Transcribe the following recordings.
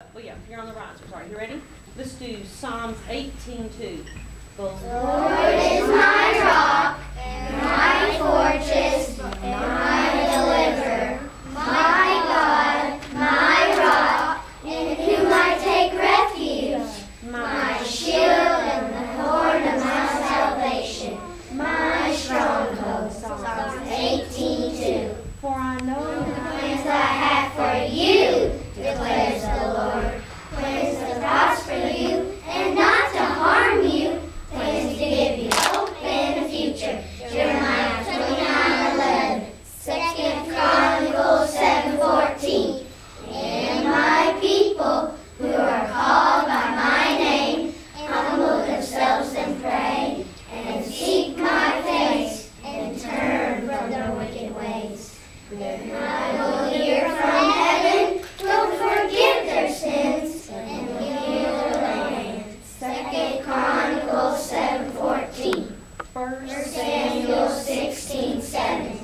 Well, yeah, you're on the riser. Sorry, you ready? Let's do Psalms 18:2. The Lord is my rock and my fortress and my deliverer, my God, my rock, in whom I take refuge, my shield and the horn of my salvation, my stronghold. Psalms 18:2. For I know The plans I have for you, declares the Lord, plans to prosper you and not to harm you, plans to give you hope and a future. Jeremiah 29:11, 2 Chronicles 7:14. And my people who are called by my name humble themselves and pray and seek my face and turn from their wicked ways. Then I will hear from heaven, will forgive their sins, and will heal their land. 2 Chronicles 7:14. 1 Samuel 16:7.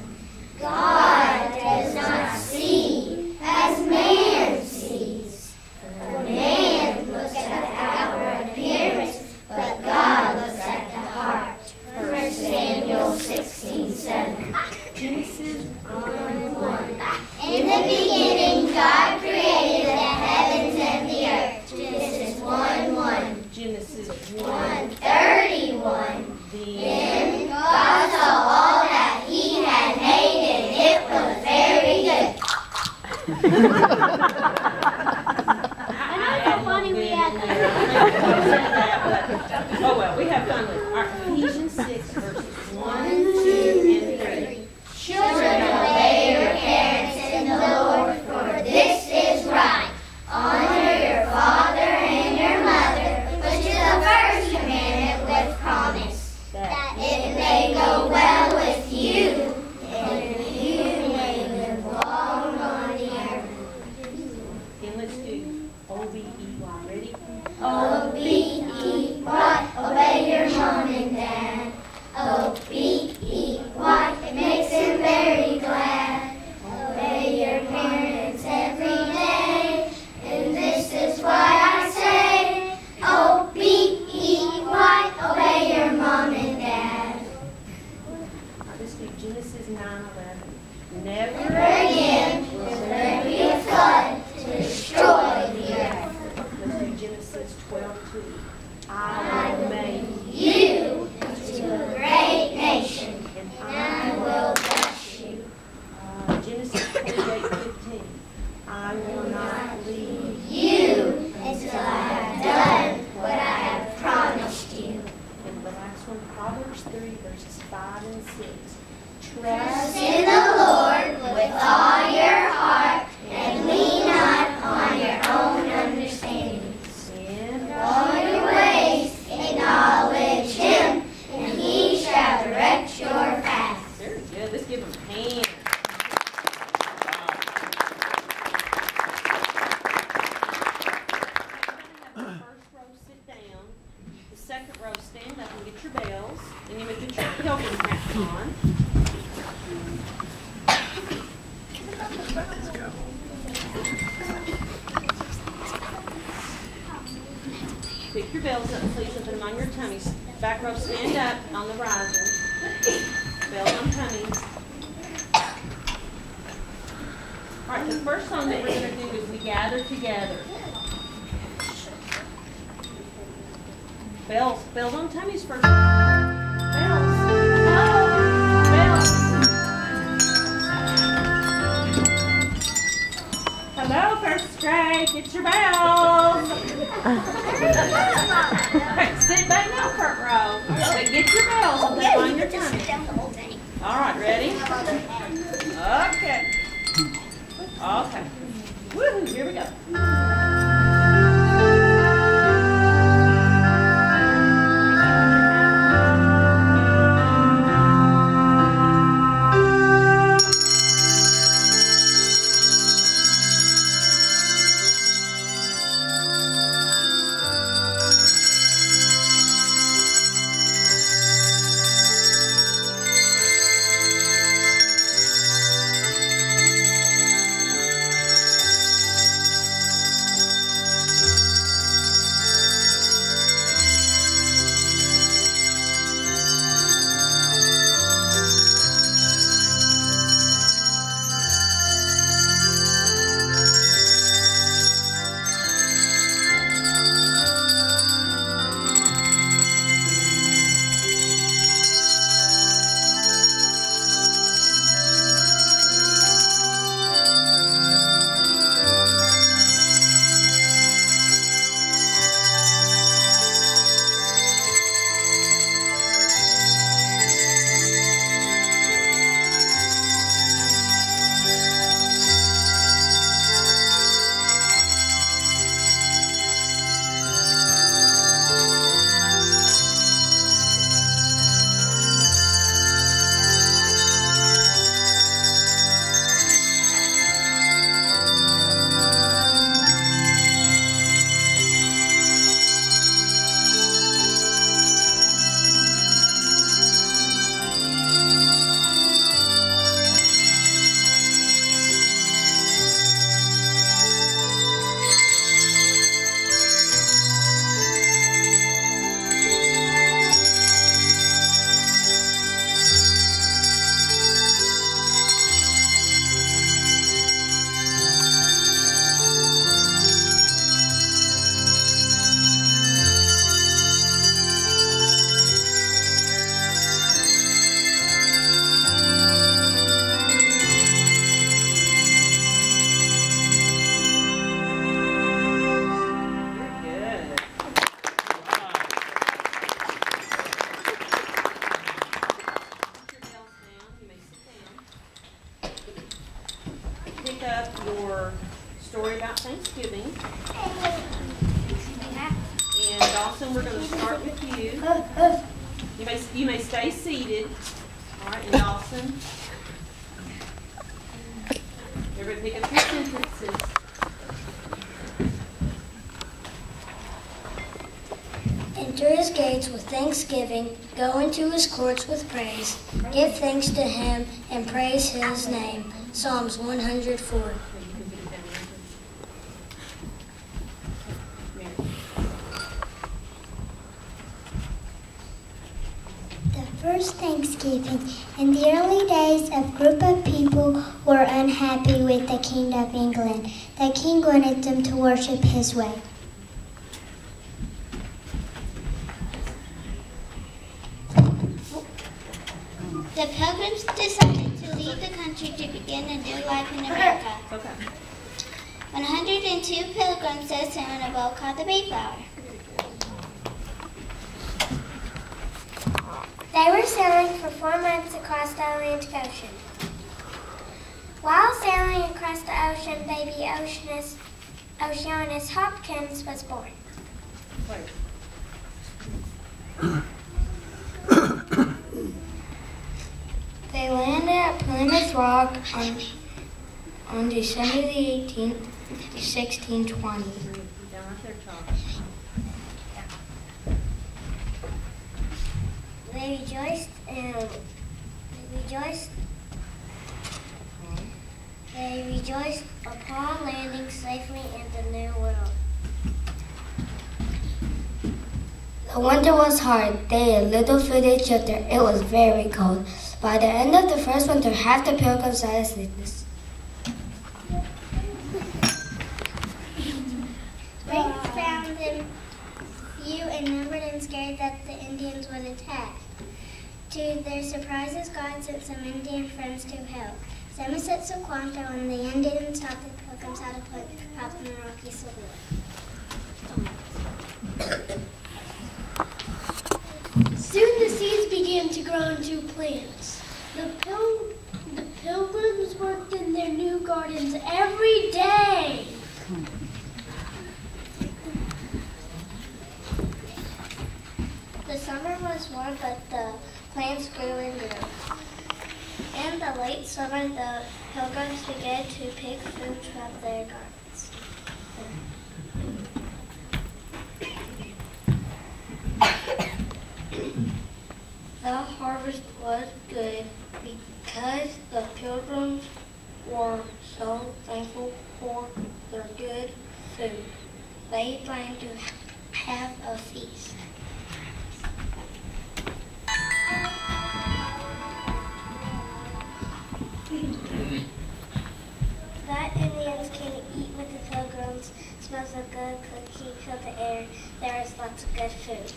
God does not see as man sees. For man looks at the outward appearance, but God looks at the heart. 1 Samuel 16:7. Genesis 1:1. In the beginning, God created the heavens and the earth. Genesis 1:1. Genesis 1:31. Then God saw all that He had made, and it was very good. I know how funny we had Oh, well, we have fun with it. Our Ephesians 6, verses 1, 2, and 3. Children, obey your parents in the Lord, for this is right. Honor your father and your mother, which is the first commandment with promise, that it may go well with you, and you may live long on the earth. And let's do O-B-E-Y. Ready? O-B-E-Y, obey your mom and dad. O-B-E-Y, it makes him very glad. Obey your parents every day, and this is why I say, O-B-E-Y, obey your mom and dad. Let's do Genesis 9:11. Never Never again will there be a flood to destroy the earth. Let's do Genesis 12:2. I will make you into a great nation, and and I will bless you. Genesis 28:15. I will not leave. You until I have done what I have promised you. And the last one, Proverbs 3, verses 5 and 6. Trust in the Lord with all your heart, and lean not on your own understandings. And In all your ways acknowledge Him, and He shall direct your paths. very good. Let's give them a hand. The first row sit down. The second row stand up and get your bells. And you may get your pilgrim hats on. Pick your bells up, please, and put them on your tummies. Back row, stand up on the riser. Bells on tummies. All right, the first song that we're going to do is We Gather Together. Bells. Bells on tummies first. Bells. Bells. Hello, first grade. Get your bells. Okay, sit back now, front row. But get your bells and put them on your tummy. All right, ready? Okay. Okay. Woohoo, here we go. Dawson, we're going to start with you. You may stay seated. All right, and Dawson. Everybody pick up your sentences. Enter his gates with thanksgiving, go into his courts with praise. Give thanks to him and praise his name. Psalms 104. First Thanksgiving. In the early days, a group of people were unhappy with the King of England. The king wanted them to worship his way. The Pilgrims decided to leave the country to begin a new life in America. Okay. 102 pilgrims set sail on a boat called the Mayflower. They were sailing for 4 months across the Atlantic Ocean. While sailing across the ocean, baby Oceanus Hopkins was born. They landed at Plymouth Rock on December the 18th, 1620. They rejoiced upon landing safely in the New World. The winter was hard. They had little food and shelter. It was very cold. By the end of the first winter, half the pilgrims died of sickness. Spring found them few and numbered and scared that the Indians would attack. To their surprises, God sent some Indian friends to help. Samoset Saquanto and the Indians taught the pilgrims how to put crops in the rocky soil. Soon the seeds began to grow into plants. The pilgrims worked in their new gardens every day. The summer was warm, but the plants grew and grew. In the late summer, the pilgrims began to pick food from their gardens. The harvest was good because the pilgrims were so thankful for their good food. They planned to have a feast. That Indians can eat with the pilgrims. Smells of good cooking filled the air. There is lots of good food.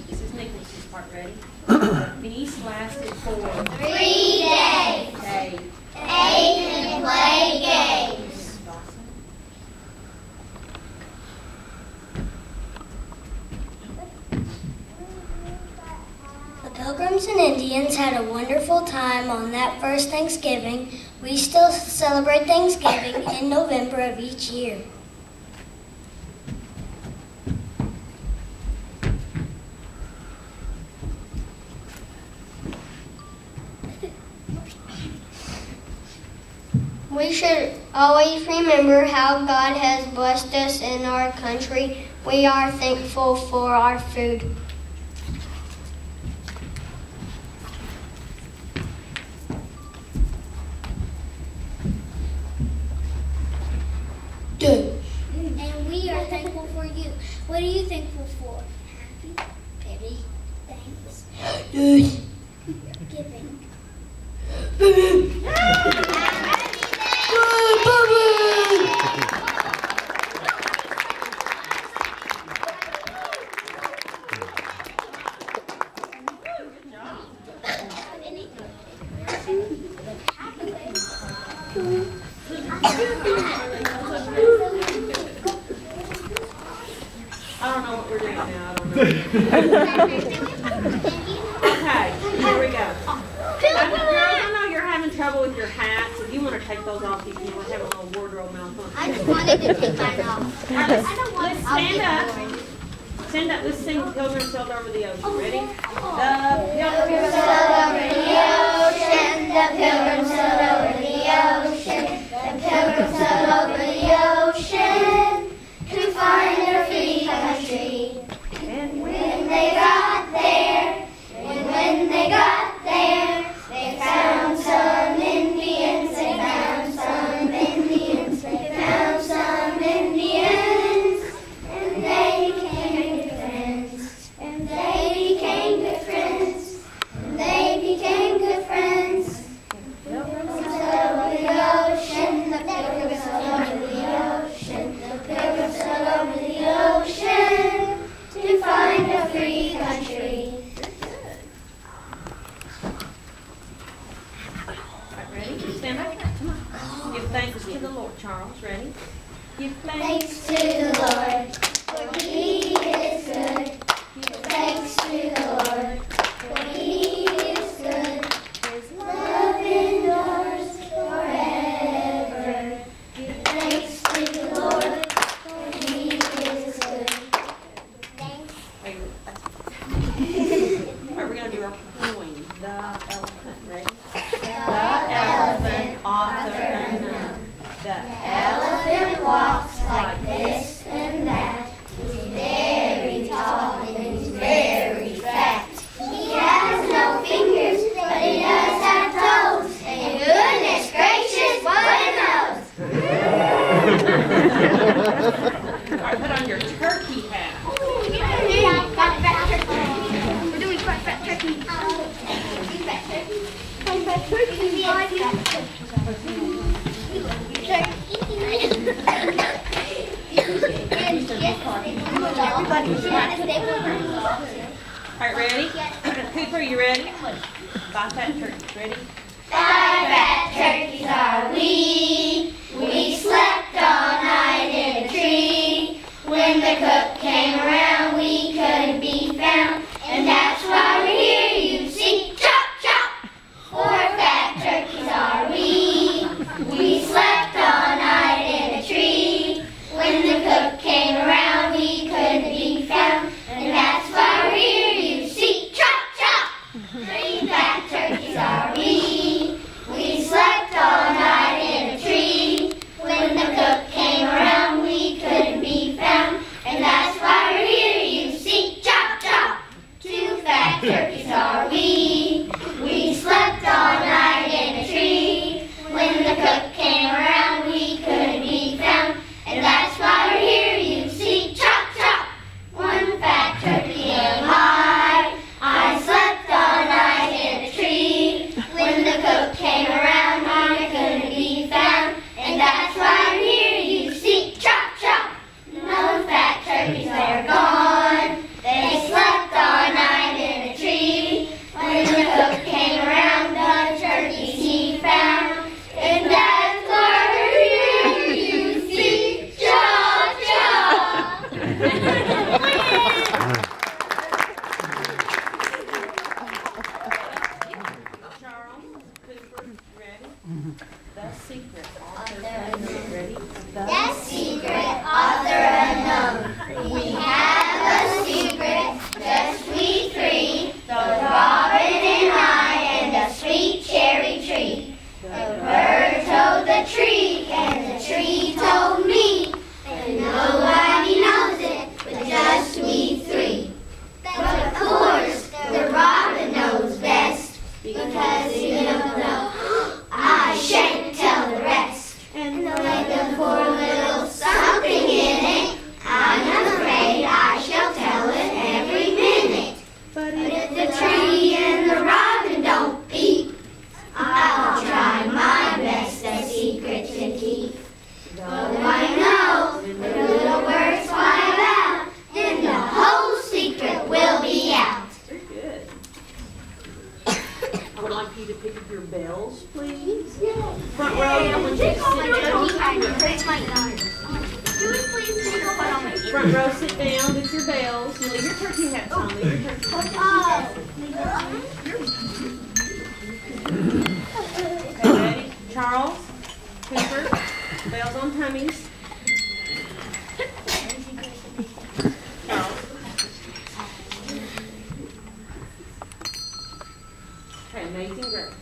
This is Nicholas's part. Ready? The feast lasted for 3 days. They Ate and played games. The Pilgrims and Indians had a wonderful time on that first Thanksgiving. We still celebrate Thanksgiving in November of each year. We should always remember how God has blessed us in our country. We are thankful for our food. And we are thankful for you. What are you thankful for? Happy, pity, thanks, giving. I don't know what we're doing now. I don't know. Okay, here we go. Girls, I know you're having trouble with your hats. If you want to or take those off if you want to have a little wardrobe malfunction. I just wanted to take mine off. All right, let's stand up. Stand up. Let's sing Pilgrim Sailed Over the Ocean. Ready? The Pilgrim Sailed over the ocean, the Pilgrim sailed over the ocean, the Pilgrim sailed over the ocean to find a free country. And when they got there, they found some Indians, they found some Indians, they found some Indians, and they became good friends, and they became good friends, and they became good friends. The Pilgrims sailed over the ocean, the Pilgrims sailed over the ocean, the Pilgrims sailed over the ocean to find a free country. Ready? Stand up. Come on. Give thanks to the Lord, Charles. Ready? Give Thanks to the Lord, for He is good. Give thanks to the Lord, for He is good. His love endures forever. Give thanks to the Lord, for He is good. Thanks. All right, we're going to do our poem. The elephant. Ready? The elephant, author unknown. The Elephant walks like this and that. He's very tall and he's very fat. He has no fingers, but he does have toes. And goodness gracious, what a nose! All right, put on your turkey hat. We're doing quite fat turkey. All right, ready? Cooper, you ready? 5 fat turkeys. Ready? 5 fat turkeys are we. We slept all night in a tree. When the cook came around, we couldn't be found. And that's why we're here, you see. Chop, chop! 4 fat turkeys are we. We slept all night in a tree. When the cook came around, we couldn't be found. And that's why we're here, you see. Chop, chop! 3 fat turkeys are we. We slept all night in a tree. When the cook came around, we couldn't be found. And that's why we're here, you see. Chop, chop! 2 fat turkeys are we. We slept all night in a tree. When the cook came around, we couldn't be found. And that's why we're here, you see. Chop, chop! 1 fat turkey am I slept all night in a tree. When the cook came around, I couldn't be found. And that's why I'm here, you see. Chop, chop! No fat turkeys are gone. They slept all night in a tree. When the cook came around, the turkeys he found. And that's why we're here, you see. Chop, chop! Charles, Cooper, you ready? The secret author unknown. Ready? The secret author unknown. We have a secret, just we 3. The robin and I and the sweet cherry tree. The bird told the tree and the tree told me. And nobody knows it but just we 3. But of course, the robin knows best. Because you don't know, I shan't tell the rest. And like the poor little something in it, I'm afraid I shall tell it every minute. But if the tree and the robin don't peep, I'll try my best a secret to keep. Though I know the little birds fly about, then the whole secret will be out. Very good. I would like you to pick up your bells, please. Front row, I want you to sit down. Front row, sit down with your bells. You leave your turkey hats on. Leave your turkey hats on. Okay, ready? Charles, Cooper, bells on tummies. Charles. Okay, Amazing Grace.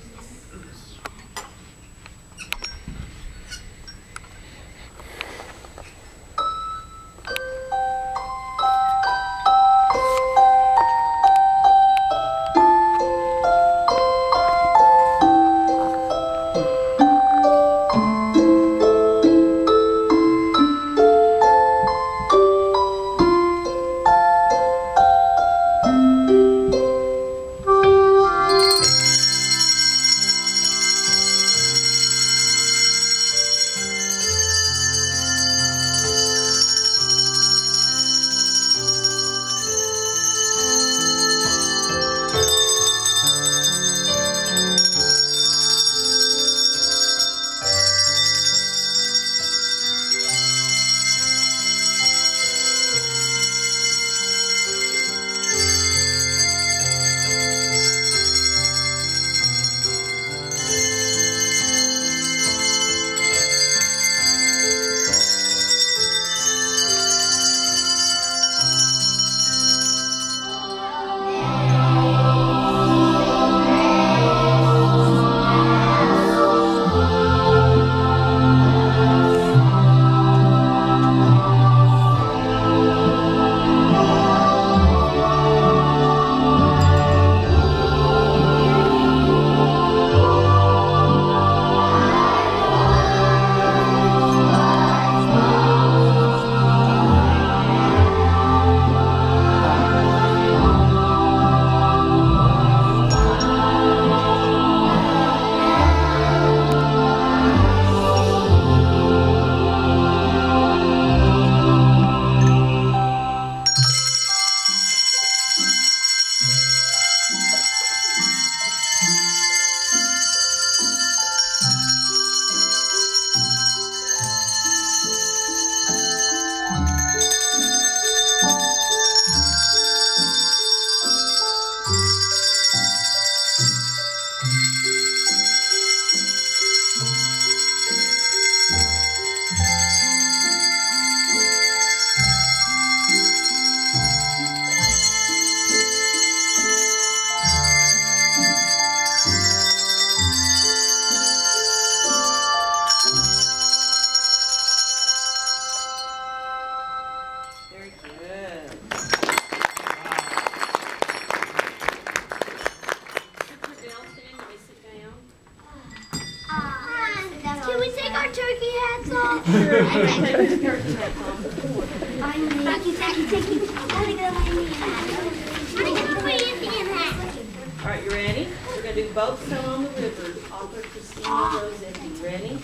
Alright, you ready? We're going to do Boat Sail on the River, author Christina Rossetti. Ready?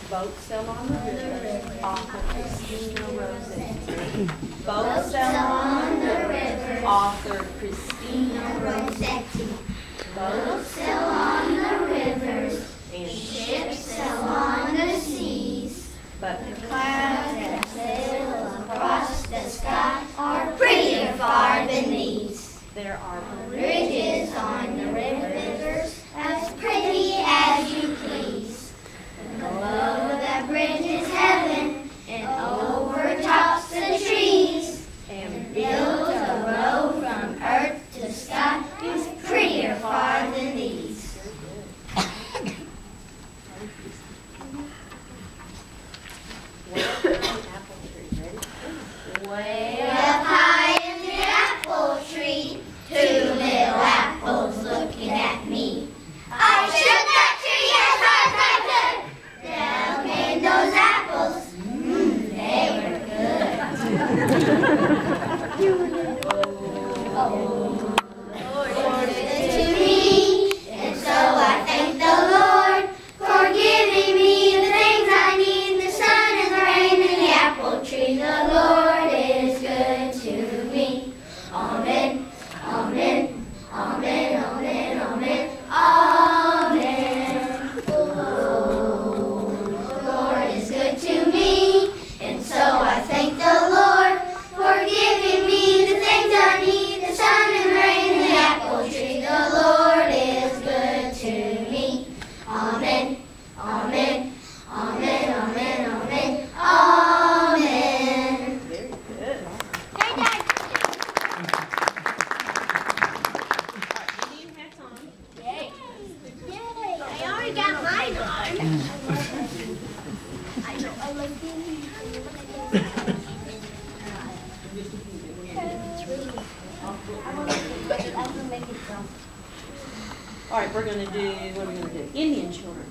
Boat Sail on the River, author Christina Rossetti. Boat Sail on the River, author Christina Rossetti. Boats sail on the rivers, and ships sail on the seas, but the clouds that sail across the sky are prettier far than these. There are bridges on the rivers as pretty as you please. Below that bridge is heaven, and over tops the trees, and built a road from earth to sky is prettier far than these. Way up high in the apple tree, 2 little apples looking at me. I shook that tree as hard as I could. Down came those apples. They were good. Oh, Lord, to me, All right, we're going to do, what are we going to do? Indian children.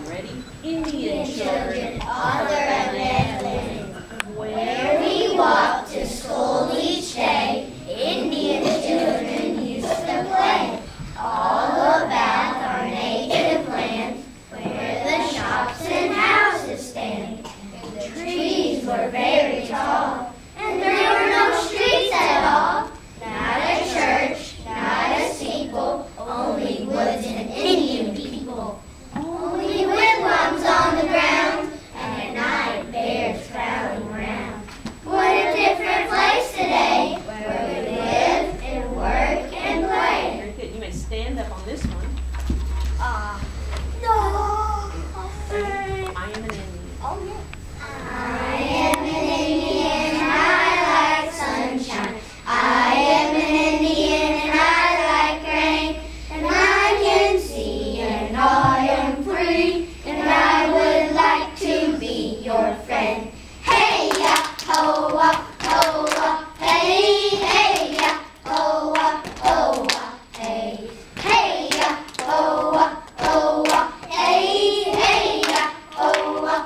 Ready? Indian children Author of Bethlehem, where where we walk to school each day, Indian children used to play all about our native land, where the shops and houses stand. The trees were very tall, and there were no streets at all. Not a church, not a steeple, only woods and Indian people. Only wigwams on the ground, and at night bears prowling around. What a different place today, where we live and work and play. Very good. You may stand up on this one. No. I am an Indian. I am an Indian and I like sunshine. I am an Indian and I like rain. And I can see and I am free. And I would like to be your friend. Hey ya, ho wa, hey, hey ya, ho wa, hey. Hey ya, ho wa, hey, hey ya, ho wa,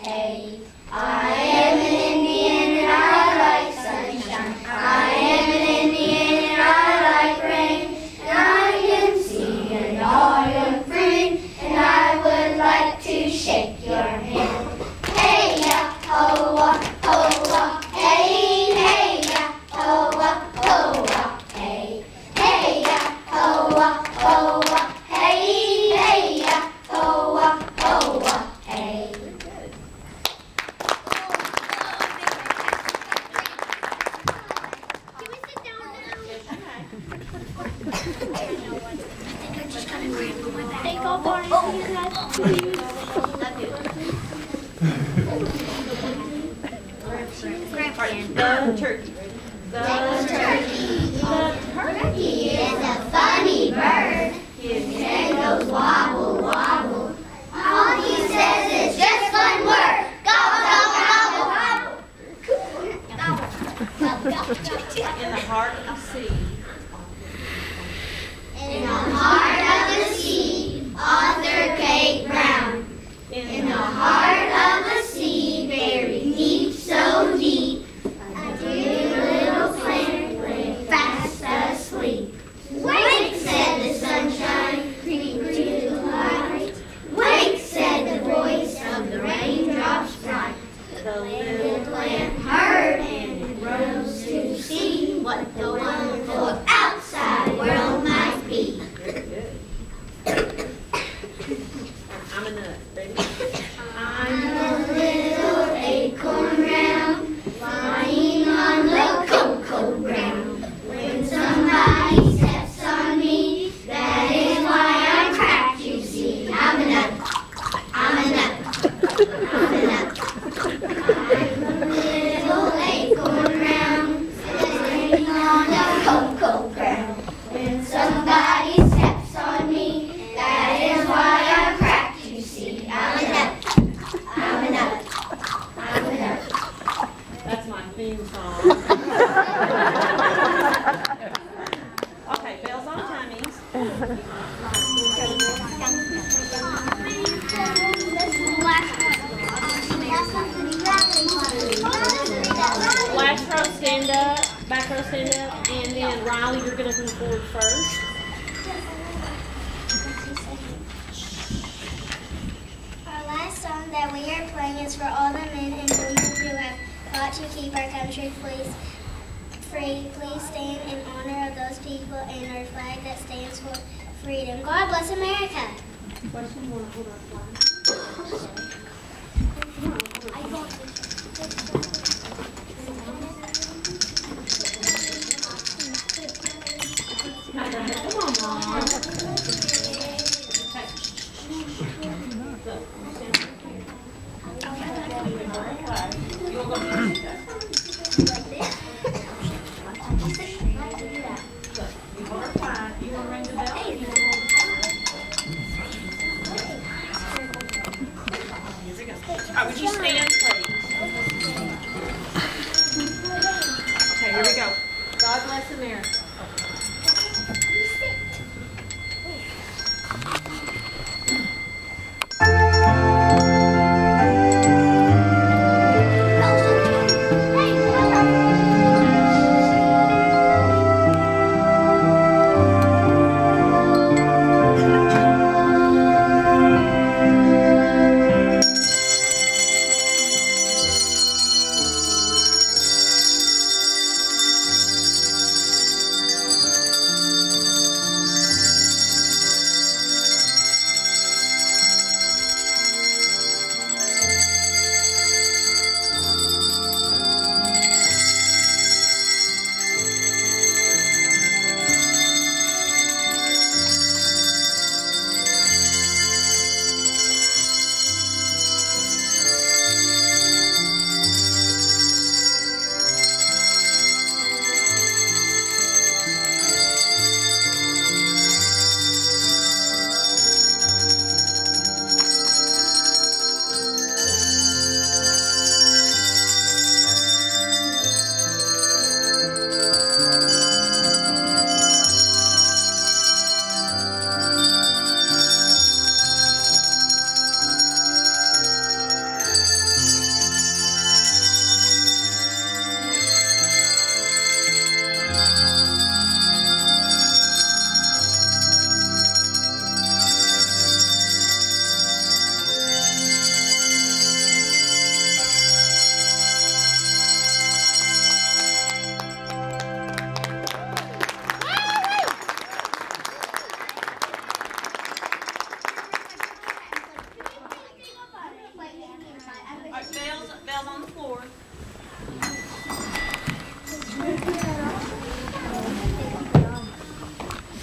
hey. I am an Indian and I like sunshine. I am an Indian and I like rain. And I can see and I am free. And I would like to shake your hand. Hey ya, ho wa, hey, hey ya, ho wa, hey. Hey ya, ho wa, hey, hey ya, ho wa, hey. Very good. Can we sit down now? Yes, you may. Take off our hands, please. The turkey. The Turkey. The turkey. He is a funny bird. His head goes wobble, wobble. All he says is just one word. Gobble, gobble, gobble. In the heart of the sea. In the heart of the sea, author Kate Brown. In the heart of the sea, buried deep, so deep, a dear little plant lay fast asleep. Wake, said the sunshine, creep to the light. Wake, said the voice of the raindrops bright. The little plant heard and it rose to see what the wonderful outside world might be. Very good. I'm a nut. Ready? I'm a little acorn round, lying on the cocoa ground. When somebody steps on me, that is why I'm cracked, you see. I'm a nut. I'm a nut. I'm a nut. I'm a little acorn round, lying on the cocoa ground. When somebody steps on me, that is why I'm cracked, you see. I'm a nut. I'm a nut. I'm a nut. That's my theme song. Okay, bells on tummies. Last row, stand up. Back row, stand up. And then Riley, you're going to come forward first. Our last song that we are playing is for all the men and women who have fought to keep our country free. Please stand in honor of those people and our flag that stands for freedom. God bless America. Question, you want to hold our flag? Come on, Mom. Would you stand, please? Okay, here we go. God bless America.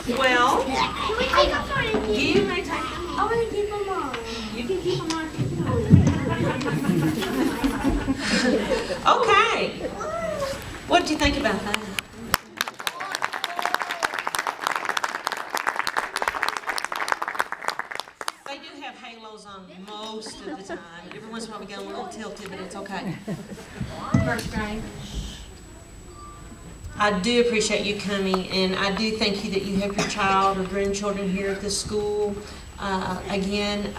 Well, Can we take them for a you may take them. I want to keep them on. You can keep them on. Okay. What did you think about that? They do have halos on most of the time. Every once in a while we get a little tilted, but it's okay. First grade. I do appreciate you coming, and I do thank you that you have your child or grandchildren here at the school. Again,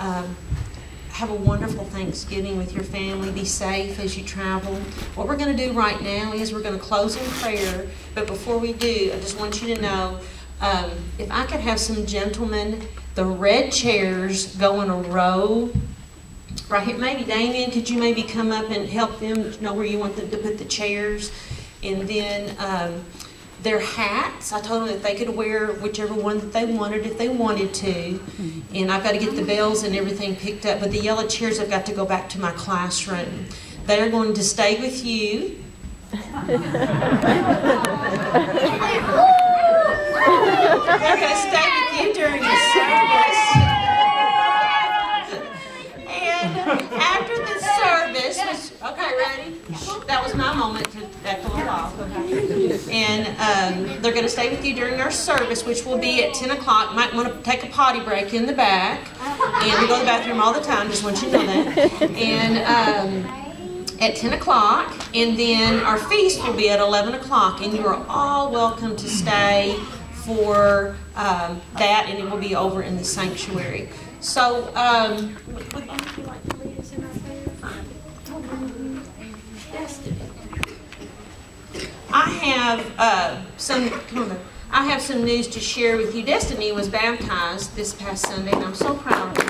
have a wonderful Thanksgiving with your family. Be safe as you travel. What we're going to do right now is we're going to close in prayer, but before we do, I just want you to know, if I could have some gentlemen, the red chairs go in a row right here. Maybe Damien, could you maybe come up and help them know where you want them to put the chairs? And then their hats, I told them that they could wear whichever one that they wanted if they wanted to. And I've got to get the bells and everything picked up. But the yellow chairs have got to go back to my classroom. They're going to stay with you. They're going to stay with you during the service. And after the service, okay, ready? That was my moment to act a little off. And they're going to stay with you during our service, which will be at 10 o'clock. Might want to take a potty break in the back. And we go to the bathroom all the time, just want you to know that. And at 10 o'clock. And then our feast will be at 11 o'clock. And you are all welcome to stay for that, and it will be over in the sanctuary. So, would you like to lead us in our prayer? I have some news to share with you. Destiny was baptized this past Sunday, and I'm so proud of her.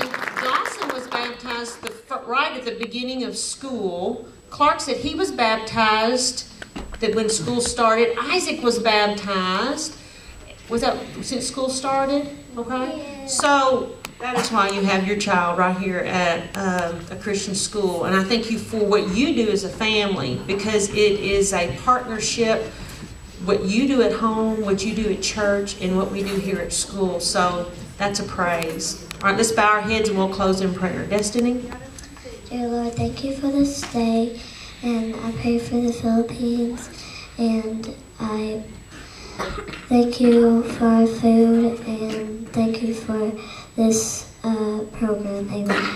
And Dawson was baptized right at the beginning of school. Clark said he was baptized that when school started. Isaac was baptized. Was that since school started? Okay. So that is why you have your child right here at a Christian school. And I thank you for what you do as a family, because it is a partnership. What you do at home, what you do at church, and what we do here at school. So that's a praise. All right, let's bow our heads and we'll close in prayer. Destiny? Dear Lord, thank you for this day. And I pray for the Philippines. And I thank you for our food. And thank you for this program. Amen.